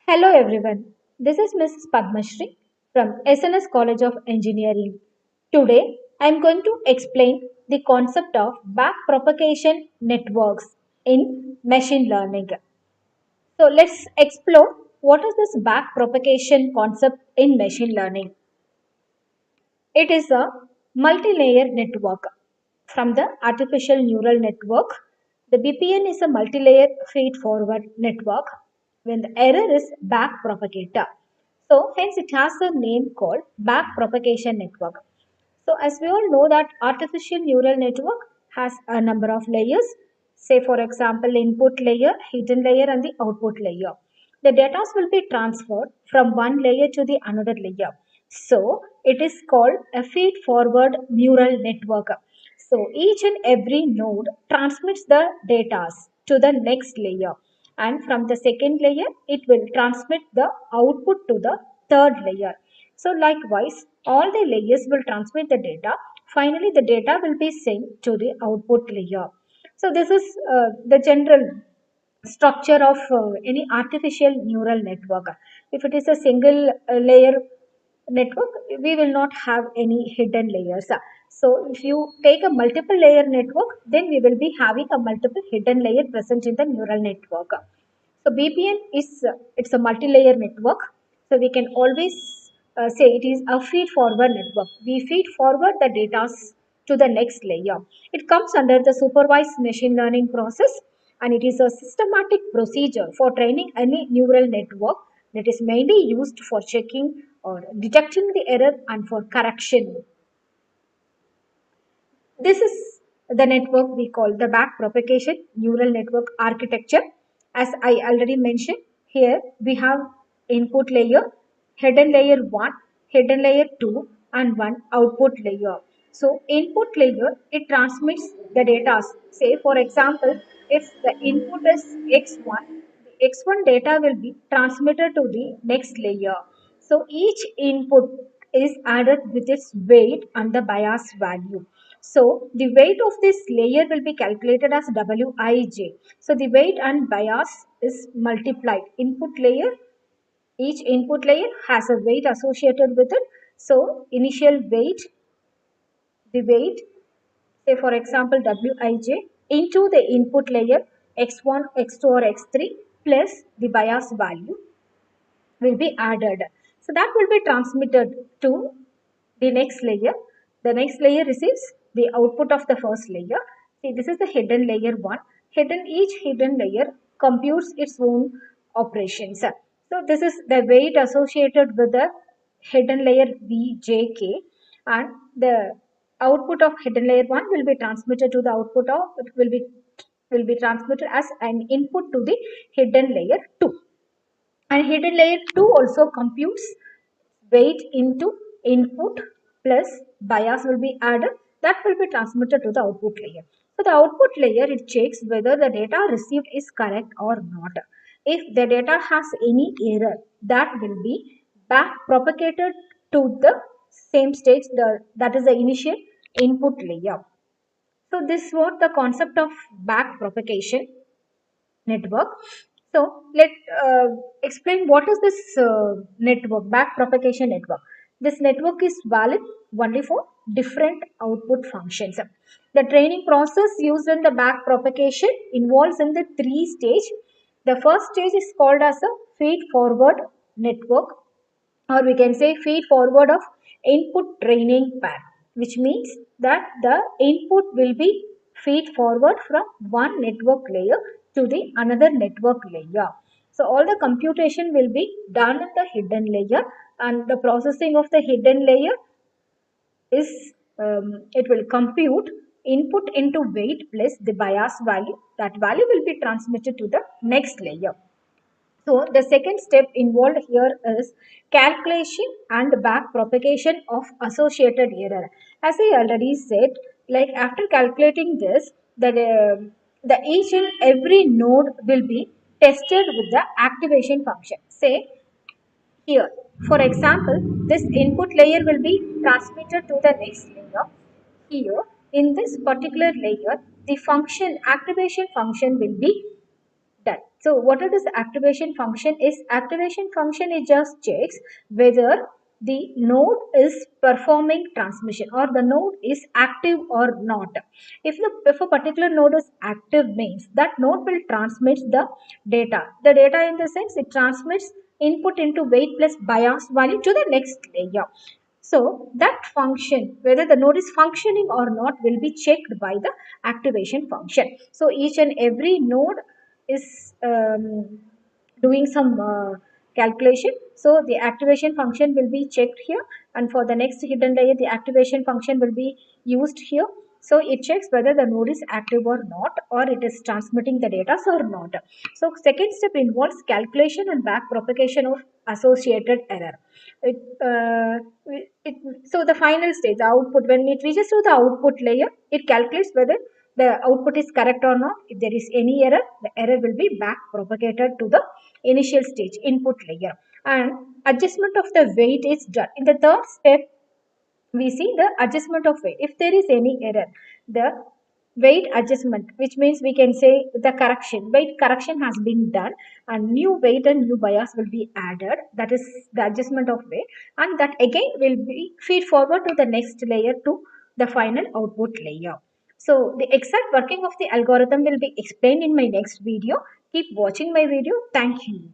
Hello everyone, this is Mrs. Padmashri from SNS College of Engineering. Today I am going to explain the concept of backpropagation networks in machine learning. So let's explore what is this backpropagation concept in machine learning. It is a multi-layer network from the artificial neural network. The BPN is a multi-layer feed-forward network when the error is backpropagator. So hence it has a name called backpropagation network. So as we all know that artificial neural network has a number of layers. Say for example input layer, hidden layer and the output layer. The data will be transferred from one layer to the another layer. So it is called a feed forward neural network. So each and every node transmits the data to the next layer, and from the second layer it will transmit the output to the third layer. So likewise all the layers will transmit the data. Finally the data will be sent to the output layer. So this is the general structure of any artificial neural network. If it is a single layer network, we will not have any hidden layers. So if you take a multiple layer network, then we will be having a multiple hidden layer present in the neural network. So BPN is it's a multi-layer network. So we can always say it is a feed-forward network. We feed forward the data to the next layer. It comes under the supervised machine learning process, and it is a systematic procedure for training any neural network that is mainly used for checking or detecting the error and for correction. This is the network we call the backpropagation neural network architecture. As I already mentioned, here we have input layer, hidden layer 1, hidden layer 2, and one output layer. So input layer, it transmits the data. Say for example, if the input is x1, the x1 data will be transmitted to the next layer. So each input is added with its weight and the bias value. So the weight of this layer will be calculated as Wij. So the weight and bias is multiplied. Each input layer has a weight associated with it. So initial weight, the weight, say for example Wij into the input layer x1, x2 or x3 plus the bias value will be added. So that will be transmitted to the next layer. The next layer receives the output of the first layer. See, this is the hidden layer 1. Each hidden layer computes its own operations. So this is the weight associated with the hidden layer Vjk, and the output of hidden layer 1 will be transmitted to the output of it will be transmitted as an input to the hidden layer 2. And hidden layer 2 also computes weight into input plus bias will be added, that will be transmitted to the output layer. So the output layer, it checks whether the data received is correct or not. If the data has any error, that will be back propagated to the same stage, that is the initial input layer. So this was the concept of back propagation network. So let explain what is this network, back propagation network. This network is valid only for different output functions. The training process used in the back propagation involves in the three stage. The first stage is called as a feed forward network, or we can say feed forward of input training pair, which means that the input will be feed forward from one network layer to the another network layer. So all the computation will be done in the hidden layer, and the processing of the hidden layer is it will compute input into weight plus the bias value. That value will be transmitted to the next layer. So the second step involved here is calculation and back propagation of associated error. As I already said, like after calculating this, the each and every node will be tested with the activation function. Say here, for example, this input layer will be transmitted to the next layer. Here, in this particular layer, the function activation function will be done. So what is this activation function is? Activation function it just checks whether the node is performing transmission or the node is active or not. If a particular node is active means that node will transmit the data. The data in the sense it transmits input into weight plus bias value to the next layer. So that function, whether the node is functioning or not, will be checked by the activation function. So each and every node is doing some calculation. So the activation function will be checked here, and for the next hidden layer, the activation function will be used here. So it checks whether the node is active or not, or it is transmitting the data or not. So second step involves calculation and back propagation of associated error. It, uh, it, so the final stage, the output, when it reaches to the output layer, it calculates whether the output is correct or not. If there is any error, the error will be back propagated to the initial stage input layer, and adjustment of the weight is done. In the third step, we see the adjustment of weight. If there is any error, the weight adjustment, which means we can say the correction, weight correction has been done, and new weight and new bias will be added. That is the adjustment of weight, and that again will be feed forward to the next layer to the final output layer. So the exact working of the algorithm will be explained in my next video. Keep watching my video. Thank you.